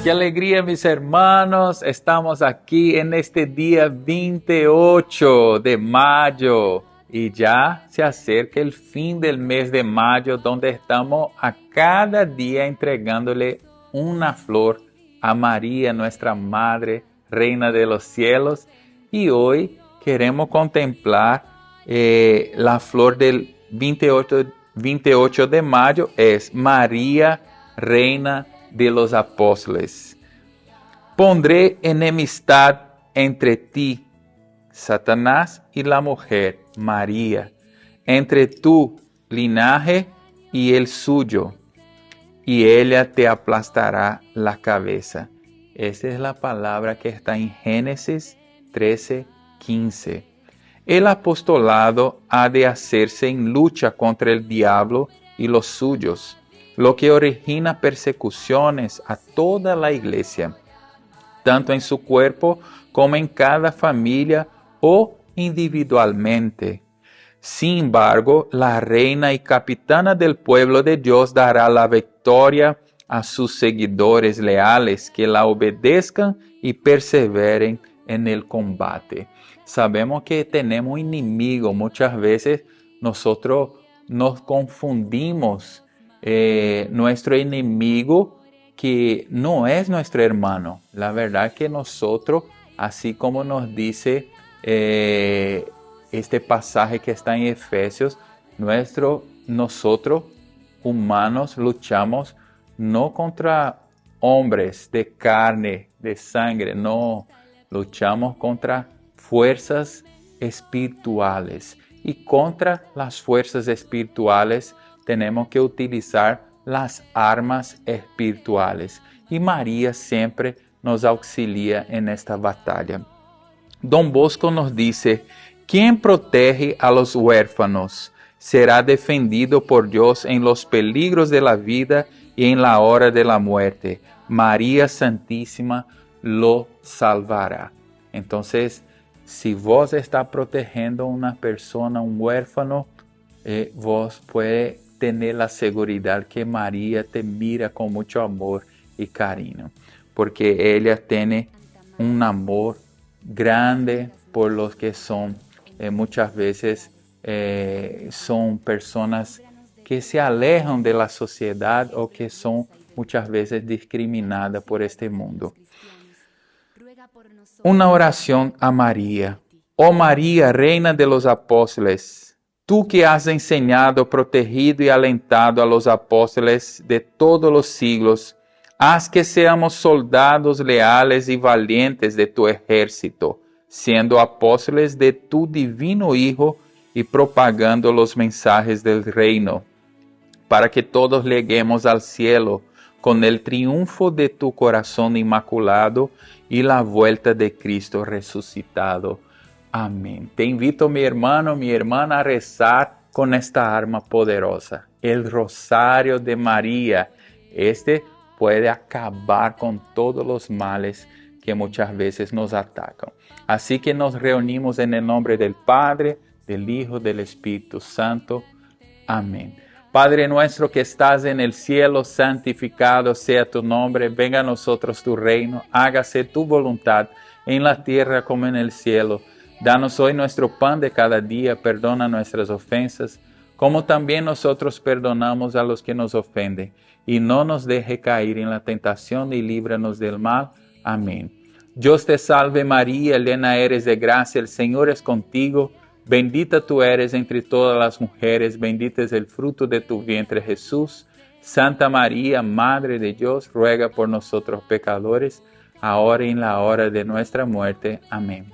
Qué alegría, mis hermanos. Estamos aquí en este día 28 de mayo y ya se acerca el fin del mes de mayo, donde estamos a cada día entregándole una flor a María, nuestra Madre, Reina de los cielos. Y hoy queremos contemplar la flor del 28 de mayo, es María, Reina de los apóstoles. Pondré enemistad entre ti, Satanás, y la mujer, María, entre tu linaje y el suyo, y ella te aplastará la cabeza. Esa es la palabra que está en Génesis 13:15. El apostolado ha de hacerse en lucha contra el diablo y los suyos, lo que origina persecuciones a toda la iglesia, tanto en su cuerpo como en cada familia o individualmente. Sin embargo, la reina y capitana del pueblo de Dios dará la victoria a sus seguidores leales que la obedezcan y perseveren en el combate. Sabemos que tenemos enemigos. Muchas veces nosotros nos confundimos. Nuestro enemigo que no es nuestro hermano. La verdad que nosotros, así como nos dice este pasaje que está en Efesios, nosotros humanos luchamos no contra hombres de carne, de sangre, no, luchamos contra fuerzas espirituales. Y contra las fuerzas espirituales tenemos que utilizar las armas espirituales. Y María siempre nos auxilia en esta batalla. Don Bosco nos dice: quien protege a los huérfanos será defendido por Dios en los peligros de la vida y en la hora de la muerte. María Santísima lo salvará. Entonces, si vos está protegiendo a una persona, un huérfano, vos puede tener la seguridad que María te mira con mucho amor y cariño, porque ella tiene un amor grande por los que son, muchas veces son personas que se alejan de la sociedad o que son muchas veces discriminadas por este mundo. Una oración a María. Oh María, Reina de los apóstoles, tú que has enseñado, protegido y alentado a los apóstoles de todos los siglos, haz que seamos soldados leales y valientes de tu ejército, siendo apóstoles de tu divino Hijo y propagando los mensajes del reino, para que todos lleguemos al cielo con el triunfo de tu corazón inmaculado y la vuelta de Cristo resucitado. Amén. Te invito, mi hermano, mi hermana, a rezar con esta arma poderosa, el Rosario de María. Este puede acabar con todos los males que muchas veces nos atacan. Así que nos reunimos en el nombre del Padre, del Hijo, del Espíritu Santo. Amén. Padre nuestro que estás en el cielo, santificado sea tu nombre. Venga a nosotros tu reino. Hágase tu voluntad en la tierra como en el cielo. Danos hoy nuestro pan de cada día, perdona nuestras ofensas, como también nosotros perdonamos a los que nos ofenden. Y no nos deje caer en la tentación y líbranos del mal. Amén. Dios te salve María, llena eres de gracia, el Señor es contigo. Bendita tú eres entre todas las mujeres, bendito es el fruto de tu vientre Jesús. Santa María, Madre de Dios, ruega por nosotros pecadores, ahora y en la hora de nuestra muerte. Amén.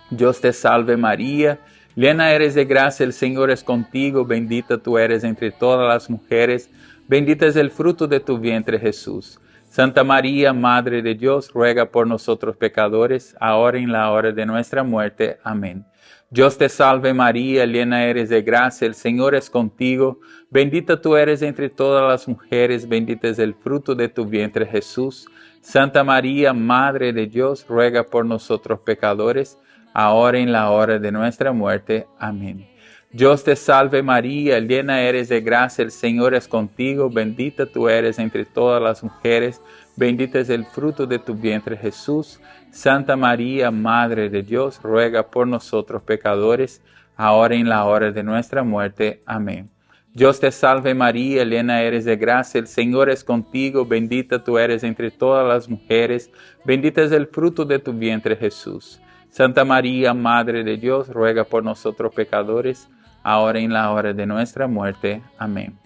Dios te salve María, llena eres de gracia, el Señor es contigo, bendita tú eres entre todas las mujeres, bendito es el fruto de tu vientre Jesús. Santa María, Madre de Dios, ruega por nosotros pecadores, ahora y en la hora de nuestra muerte. Amén. Dios te salve María, llena eres de gracia, el Señor es contigo, bendita tú eres entre todas las mujeres, bendito es el fruto de tu vientre Jesús. Santa María, Madre de Dios, ruega por nosotros pecadores, ahora y en la hora de nuestra muerte. Amén. Dios te salve María, llena eres de gracia, el Señor es contigo, bendita tú eres entre todas las mujeres, bendito es el fruto de tu vientre Jesús. Santa María, Madre de Dios, ruega por nosotros pecadores, ahora y en la hora de nuestra muerte. Amén. Dios te salve María, llena eres de gracia, el Señor es contigo, bendita tú eres entre todas las mujeres, bendito es el fruto de tu vientre Jesús. Santa María, Madre de Dios, ruega por nosotros pecadores, ahora y en la hora de nuestra muerte. Amén.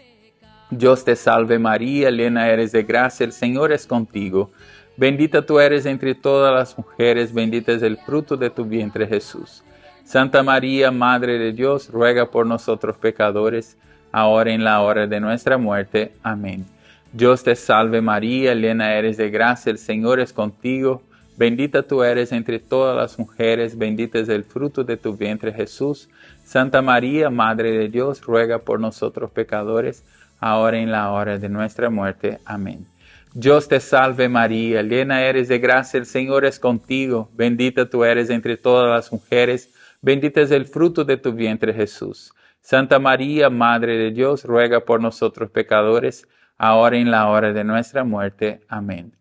Dios te salve María, llena eres de gracia, el Señor es contigo. Bendita tú eres entre todas las mujeres, bendito es el fruto de tu vientre Jesús. Santa María, Madre de Dios, ruega por nosotros pecadores, ahora y en la hora de nuestra muerte. Amén. Dios te salve María, llena eres de gracia, el Señor es contigo. Bendita tú eres entre todas las mujeres, bendito es el fruto de tu vientre Jesús. Santa María, Madre de Dios, ruega por nosotros pecadores, ahora y en la hora de nuestra muerte. Amén. Dios te salve María, llena eres de gracia, el Señor es contigo. Bendita tú eres entre todas las mujeres, bendito es el fruto de tu vientre Jesús. Santa María, Madre de Dios, ruega por nosotros pecadores, ahora y en la hora de nuestra muerte. Amén.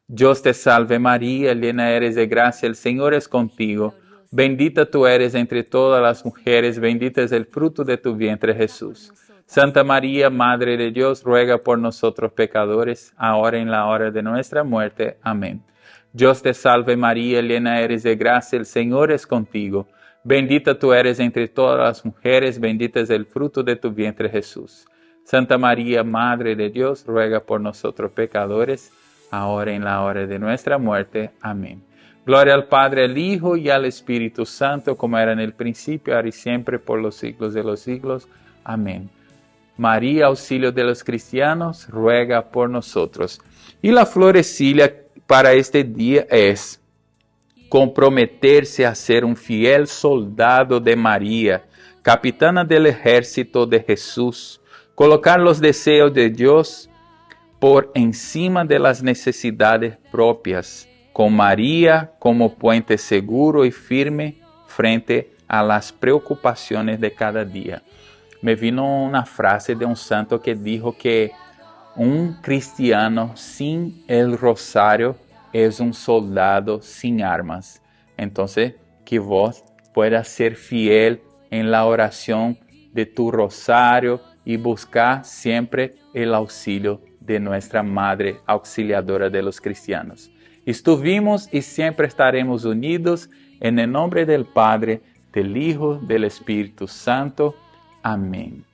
Dios te salve María, llena eres de gracia, el Señor es contigo. Bendita tú eres entre todas las mujeres, bendito es el fruto de tu vientre Jesús. Santa María, Madre de Dios, ruega por nosotros pecadores, ahora y en la hora de nuestra muerte. Amén. Dios te salve María, llena eres de gracia, el Señor es contigo. Bendita tú eres entre todas las mujeres, bendito es el fruto de tu vientre Jesús. Santa María, Madre de Dios, ruega por nosotros pecadores, ahora y en la hora de nuestra muerte. Amén. Gloria al Padre, al Hijo y al Espíritu Santo, como era en el principio, ahora y siempre, por los siglos de los siglos. Amén. María, auxilio de los cristianos, ruega por nosotros. Y la florecilla para este día es comprometerse a ser un fiel soldado de María, capitana del ejército de Jesús, colocar los deseos de Dios por encima de las necesidades propias, con María como puente seguro y firme frente a las preocupaciones de cada día. Me vino una frase de un santo que dijo que un cristiano sin el rosario es un soldado sin armas. Entonces, que vos puedas ser fiel en la oración de tu rosario y buscar siempre el auxilio de nuestra Madre Auxiliadora de los cristianos. Estuvimos y siempre estaremos unidos en el nombre del Padre, del Hijo, del Espíritu Santo. Amén.